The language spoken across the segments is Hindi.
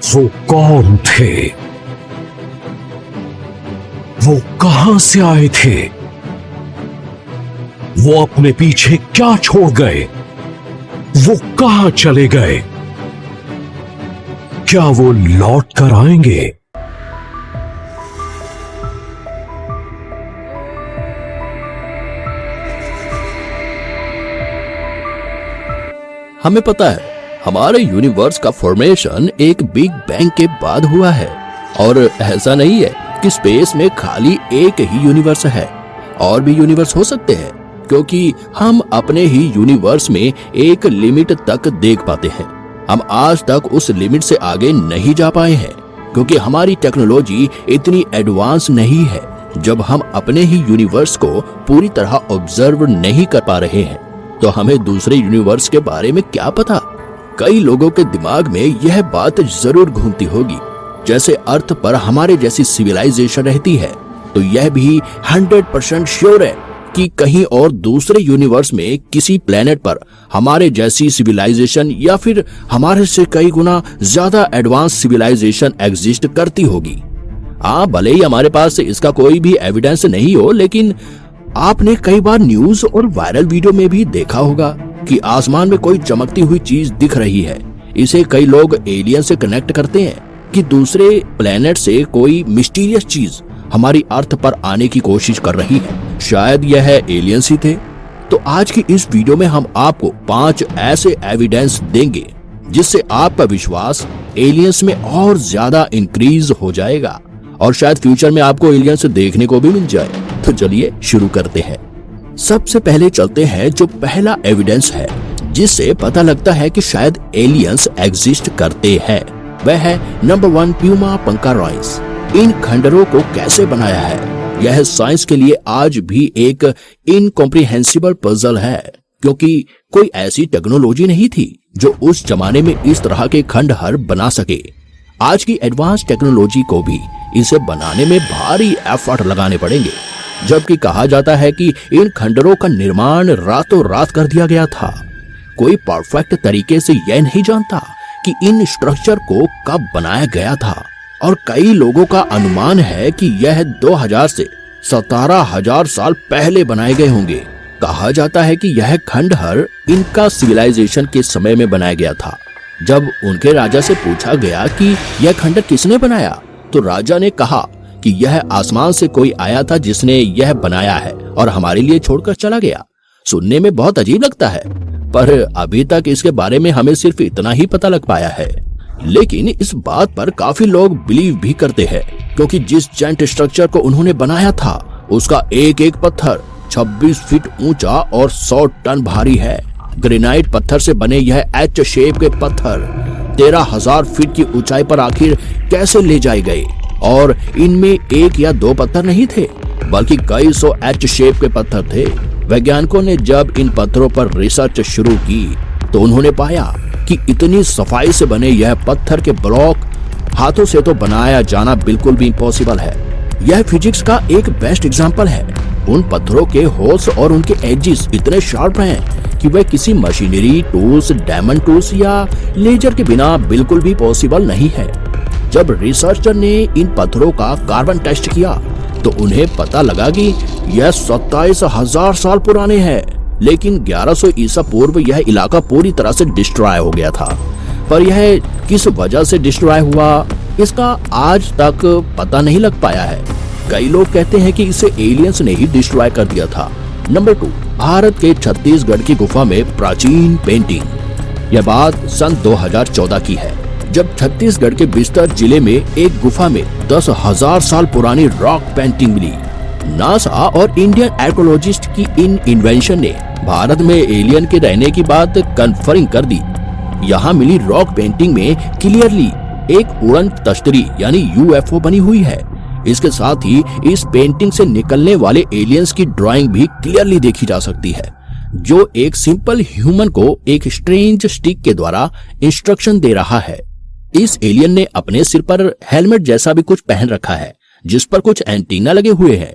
वो कौन थे? वो कहां से आए थे? वो अपने पीछे क्या छोड़ गए? वो कहां चले गए? क्या वो लौट कर आएंगे? हमें पता है हमारे यूनिवर्स का फॉर्मेशन एक बिग बैंग के बाद हुआ है, और ऐसा नहीं है कि स्पेस में खाली एक ही यूनिवर्स है। और भी यूनिवर्स हो सकते हैं, क्योंकि हम अपने ही यूनिवर्स में एक लिमिट तक देख पाते हैं। हम आज तक उस लिमिट से आगे नहीं जा पाए हैं, क्योंकि हमारी टेक्नोलॉजी इतनी एडवांस नहीं है। जब हम अपने ही यूनिवर्स को पूरी तरह ऑब्जर्व नहीं कर पा रहे हैं, तो हमें दूसरे यूनिवर्स के बारे में क्या पता। कई लोगों के दिमाग में यह बात जरूर घूमती होगी, जैसे अर्थ पर हमारे जैसी सिविलाइजेशन रहती है, तो यह भी 100% श्योर है कि कहीं और दूसरे यूनिवर्स में किसी प्लेनेट पर हमारे जैसी सिविलाइजेशन या फिर हमारे से कई गुना ज्यादा एडवांस सिविलाइजेशन एग्जिस्ट करती होगी। भले ही हमारे पास इसका कोई भी एविडेंस नहीं हो, लेकिन आपने कई बार न्यूज और वायरल वीडियो में भी देखा होगा कि आसमान में कोई चमकती हुई चीज दिख रही है। इसे कई लोग एलियन से कनेक्ट करते हैं कि दूसरे प्लेनेट से कोई मिस्टीरियस चीज हमारी अर्थ पर आने की कोशिश कर रही है। शायद यह एलियंस ही थे। तो आज की इस वीडियो में हम आपको 5 ऐसे एविडेंस देंगे जिससे आपका विश्वास एलियंस में और ज्यादा इंक्रीज हो जाएगा, और शायद फ्यूचर में आपको एलियंस देखने को भी मिल जाए। तो चलिए शुरू करते हैं। सबसे पहले चलते हैं जो पहला एविडेंस है जिससे पता लगता है कि शायद एलियंस एग्जिस्ट करते हैं। वह है नंबर 1, प्यूमा पंकारॉइस। इन खंडरों को कैसे बनाया है, यह साइंस के लिए आज भी एक इनकॉम्प्रिहेंसिबल पजल है, क्योंकि कोई ऐसी टेक्नोलॉजी नहीं थी जो उस जमाने में इस तरह के खंडहर बना सके। आज की एडवांस टेक्नोलॉजी को भी इसे बनाने में भारी एफर्ट लगाने पड़ेंगे, जबकि कहा जाता है कि इन खंडरों का निर्माण रातों रात कर दिया गया था। कोई परफेक्ट तरीके से यह नहीं जानता कि इन स्ट्रक्चर को कब बनाया गया था, और कई लोगों का अनुमान है कि यह 2000 से 17,000 साल पहले बनाए गए होंगे। कहा जाता है कि यह खंडहर इनका सिविलाइजेशन के समय में बनाया गया था। जब उनके राजा से पूछा गया कि यह खंडहर किसने बनाया, तो राजा ने कहा कि यह आसमान से कोई आया था जिसने यह बनाया है और हमारे लिए छोड़कर चला गया। सुनने में बहुत अजीब लगता है, पर अभी तक इसके बारे में हमें सिर्फ इतना ही पता लग पाया है। लेकिन इस बात पर काफी लोग बिलीव भी करते हैं, क्योंकि जिस जायंट स्ट्रक्चर को उन्होंने बनाया था उसका एक एक पत्थर 26 फीट ऊंचा और 100 टन भारी है। ग्रेनाइट पत्थर से बने यह एच शेप के पत्थर 13,000 फीट की ऊंचाई पर आखिर कैसे ले जाए गए, और इनमें एक या 2 पत्थर नहीं थे, बल्कि कई 100 एच शेप के पत्थर थे। वैज्ञानिकों ने जब इन पत्थरों पर रिसर्च शुरू की तो उन्होंने पाया कि इतनी सफाई से बने यह पत्थर के ब्लॉक हाथों से तो बनाया जाना बिल्कुल भी इम्पॉसिबल है। यह फिजिक्स का एक बेस्ट एग्जाम्पल है। उन पत्थरों के होल्स और उनके एजेस इतने शार्प हैं कि वह किसी मशीनरी टूल्स, डायमंड टूल्स या लेजर के बिना बिल्कुल भी पॉसिबल नहीं है। जब रिसर्चर ने इन पत्थरों का कार्बन टेस्ट किया तो उन्हें पता लगा कि यह 27,000 साल पुराने हैं, लेकिन 1100 ईसा पूर्व यह इलाका पूरी तरह से डिस्ट्रॉय हो गया था। पर यह किस वजह से डिस्ट्रॉय हुआ, इसका आज तक पता नहीं लग पाया है। कई लोग कहते हैं कि इसे एलियंस ने ही डिस्ट्रॉय कर दिया था। नंबर 2, भारत के छत्तीसगढ़ की गुफा में प्राचीन पेंटिंग। यह बात सन 2014 की है, जब छत्तीसगढ़ के बिस्तर जिले में एक गुफा में 10,000 साल पुरानी रॉक पेंटिंग मिली। नासा और इंडियन आर्कियोलॉजिस्ट की इन इन्वेंशन ने भारत में एलियन के रहने की बात कन्फर्म कर दी। यहाँ मिली रॉक पेंटिंग में क्लियरली एक उड़न तश्तरी यानी यूएफओ बनी हुई है। इसके साथ ही इस पेंटिंग से निकलने वाले एलियंस की ड्राइंग भी क्लियरली देखी जा सकती है, जो एक सिंपल ह्यूमन को एक स्ट्रेंज स्टिक के द्वारा इंस्ट्रक्शन दे रहा है। इस एलियन ने अपने सिर पर हेलमेट जैसा भी कुछ पहन रखा है, जिस पर कुछ एंटीना लगे हुए हैं।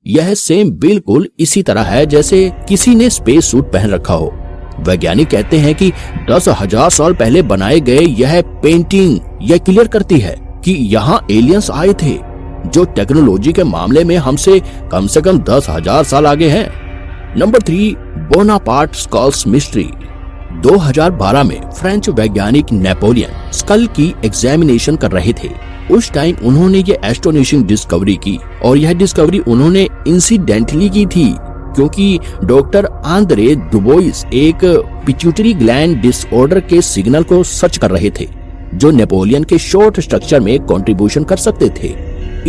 यह सेम बिल्कुल इसी तरह है जैसे किसी ने स्पेस सूट पहन रखा हो। वैज्ञानिक कहते हैं कि 10,000 साल पहले बनाए गए यह पेंटिंग यह क्लियर करती है कि यहाँ एलियंस आए थे जो टेक्नोलॉजी के मामले में हमसे कम से कम 10,000 साल आगे हैं। Number 3, Bonaparte sculls mystery. 2012 में फ्रेंच वैज्ञानिक नेपोलियन स्कल की एग्जामिनेशन कर रहे थे। उस टाइम उन्होंने ये एस्टोनिशिंग डिस्कवरी की, और यह डिस्कवरी उन्होंने इंसिडेंटली की थी क्योंकि डॉक्टर आंद्रे दुबोइस एक पिट्यूटरी ग्लैंड डिसऑर्डर के सिग्नल को सर्च कर रहे थे जो नेपोलियन के शॉर्ट स्ट्रक्चर में कंट्रीब्यूशन कर सकते थे।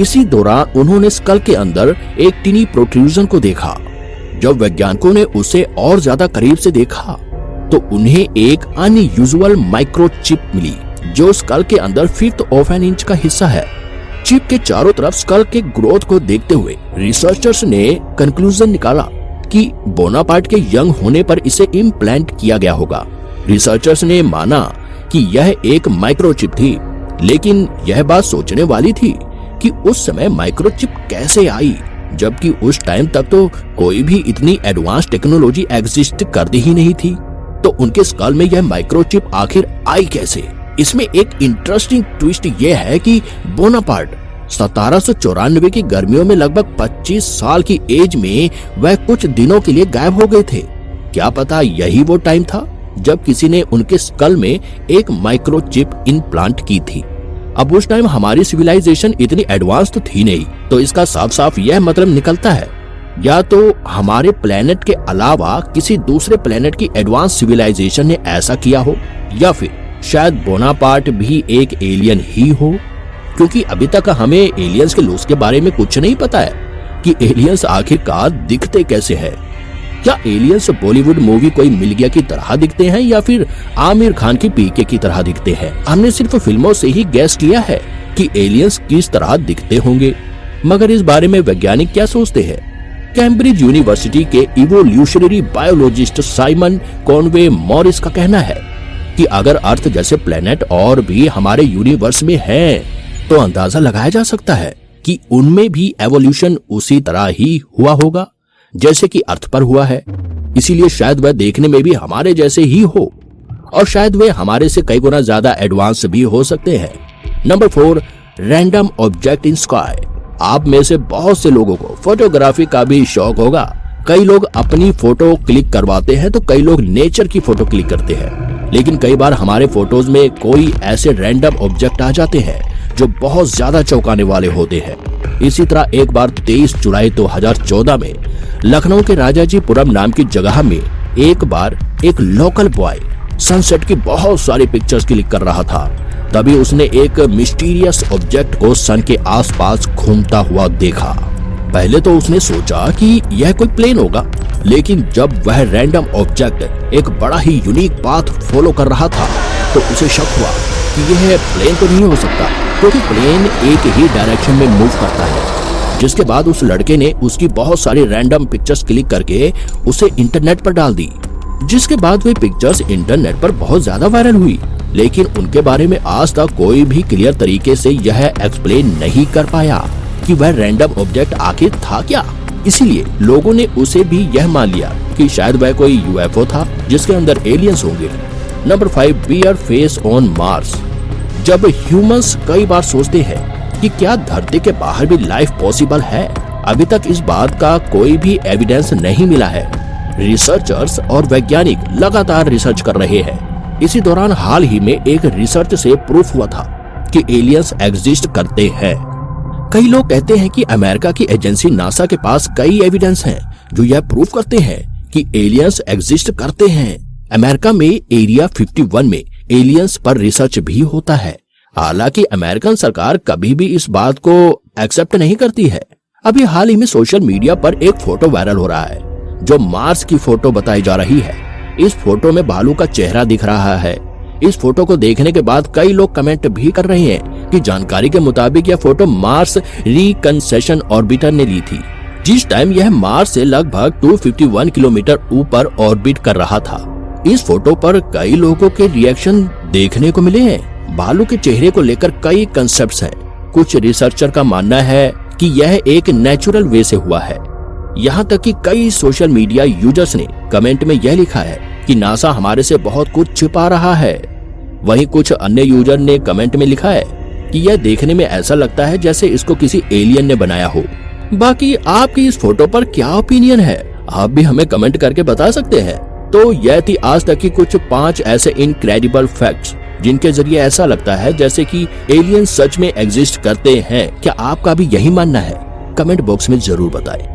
इसी दौरान उन्होंने स्कल के अंदर एक टिनी प्रोट्रूजन को देखा। जब वैज्ञानिकों ने उसे और ज्यादा करीब से देखा तो उन्हें एक अनयूजुअल माइक्रोचिप मिली जो स्कल के अंदर 1/5 ऑफ एन इंच का हिस्सा है। चिप के चारों तरफ स्कल के ग्रोथ को देखते हुए रिसर्चर्स ने कंक्लूजन निकाला कि बोनापार्ट के यंग होने पर इसे इम्प्लांट किया गया होगा। रिसर्चर्स ने माना कि यह एक माइक्रोचिप थी, लेकिन यह बात सोचने वाली थी कि उस समय माइक्रोचिप कैसे आई, जबकि उस टाइम तक तो कोई भी इतनी एडवांस टेक्नोलॉजी एग्जिस्ट करती ही नहीं थी। तो उनके स्कल में यह माइक्रोचिप आखिर आई कैसे? इसमें एक इंटरेस्टिंग ट्विस्ट यह है कि बोनापार्ट 1794 की गर्मियों में लगभग 25 साल की एज में वह कुछ दिनों के लिए गायब हो गए थे। क्या पता यही वो टाइम था जब किसी ने उनके स्कल में एक माइक्रोचिप इम्प्लांट की थी। अब उस टाइम हमारी सिविलाइजेशन इतनी एडवांस तो थी नहीं, तो इसका साफ साफ यह मतलब निकलता है या तो हमारे प्लेनेट के अलावा किसी दूसरे प्लेनेट की एडवांस सिविलाइजेशन ने ऐसा किया हो, या फिर शायद बोनापार्ट भी एक एलियन ही हो, क्योंकि अभी तक हमें एलियंस के लुक्स के बारे में कुछ नहीं पता है कि एलियंस आखिरकार दिखते कैसे हैं। क्या एलियंस बॉलीवुड मूवी कोई मिल गया की तरह दिखते हैं या फिर आमिर खान की पीके की तरह दिखते हैं? हमने सिर्फ फिल्मों से ही गैस किया है कि एलियंस किस तरह दिखते होंगे, मगर इस बारे में वैज्ञानिक क्या सोचते हैं? कैम्ब्रिज यूनिवर्सिटी के evolutionary biologist Simon Conway Morris का कहना है कि अगर अर्थ जैसे प्लेनेट और भी हमारे यूनिवर्स में हैं, तो अंदाजा लगाया जा सकता है कि उनमें भी एवोल्यूशन उसी तरह ही हुआ होगा जैसे कि अर्थ पर हुआ है। इसीलिए शायद वह देखने में भी हमारे जैसे ही हो, और शायद वे हमारे से कई गुना ज्यादा एडवांस भी हो सकते हैं। Number 4, random object in sky. आप में से बहुत से लोगों को फोटोग्राफी का भी शौक होगा। कई लोग अपनी फोटो क्लिक करवाते हैं तो कई लोग नेचर की फोटो क्लिक करते हैं, लेकिन कई बार हमारे फोटोज में कोई ऐसे रैंडम ऑब्जेक्ट आ जाते हैं जो बहुत ज्यादा चौंकाने वाले होते हैं। इसी तरह एक बार 23 जुलाई 2014 में लखनऊ के राजाजीपुरम नाम की जगह में एक बार एक लोकल बॉय सनसेट की बहुत सारी पिक्चर्स क्लिक कर रहा था। तभी उसने एक मिस्टीरियस ऑब्जेक्ट को सन के आसपास घूमता हुआ देखा। पहले तो उसने सोचा कि यह कोई प्लेन होगा, लेकिन जब वह रैंडम ऑब्जेक्ट एक बड़ा ही यूनिक पाथ फॉलो कर रहा था तो उसे शक हुआ कि यह प्लेन तो नहीं हो सकता, क्योंकि प्लेन एक ही डायरेक्शन में मूव करता है। जिसके बाद उस लड़के ने उसकी बहुत सारी रैंडम पिक्चर्स क्लिक करके उसे इंटरनेट पर डाल दी, जिसके बाद वे पिक्चर्स इंटरनेट पर बहुत ज्यादा वायरल हुई। लेकिन उनके बारे में आज तक कोई भी क्लियर तरीके से यह एक्सप्लेन नहीं कर पाया कि वह रैंडम ऑब्जेक्ट आखिर था क्या। इसीलिए लोगों ने उसे भी यह मान लिया कि शायद वह कोई यूएफओ था जिसके अंदर एलियंस होंगे। Number 5, bear face on Mars. जब ह्यूमंस कई बार सोचते हैं कि क्या धरती के बाहर भी लाइफ पॉसिबल है, अभी तक इस बात का कोई भी एविडेंस नहीं मिला है। रिसर्चर्स और वैज्ञानिक लगातार रिसर्च कर रहे हैं। इसी दौरान हाल ही में एक रिसर्च से प्रूफ हुआ था कि एलियंस एग्जिस्ट करते हैं। कई लोग कहते हैं कि अमेरिका की एजेंसी नासा के पास कई एविडेंस हैं जो यह प्रूफ करते हैं कि एलियंस एग्जिस्ट करते हैं। अमेरिका में एरिया 51 में एलियंस पर रिसर्च भी होता है। हालांकि अमेरिकन सरकार कभी भी इस बात को एक्सेप्ट नहीं करती है। अभी हाल ही में सोशल मीडिया पर एक फोटो वायरल हो रहा है जो मार्स की फोटो बताई जा रही है। इस फोटो में भालू का चेहरा दिख रहा है। इस फोटो को देखने के बाद कई लोग कमेंट भी कर रहे हैं कि जानकारी के मुताबिक यह फोटो मार्स रिकंसेशन ऑर्बिटर ने ली थी, जिस टाइम यह मार्स से लगभग 251 किलोमीटर ऊपर ऑर्बिट कर रहा था। इस फोटो पर कई लोगों के रिएक्शन देखने को मिले हैं। भालू के चेहरे को लेकर कई कंसेप्ट्स हैं। कुछ रिसर्चर का मानना है कि यह एक नेचुरल वे से हुआ है। यहाँ तक कि कई सोशल मीडिया यूजर्स ने कमेंट में यह लिखा है कि नासा हमारे से बहुत कुछ छिपा रहा है। वहीं कुछ अन्य यूजर ने कमेंट में लिखा है कि यह देखने में ऐसा लगता है जैसे इसको किसी एलियन ने बनाया हो। बाकी आपकी इस फोटो पर क्या ओपिनियन है, आप भी हमें कमेंट करके बता सकते हैं। तो यह थी आज तक की कुछ 5 ऐसे इनक्रेडिबल फैक्ट्स जिनके जरिए ऐसा लगता है जैसे कि एलियन सच में एग्जिस्ट करते हैं। क्या आपका भी यही मानना है? कमेंट बॉक्स में जरूर बताएं।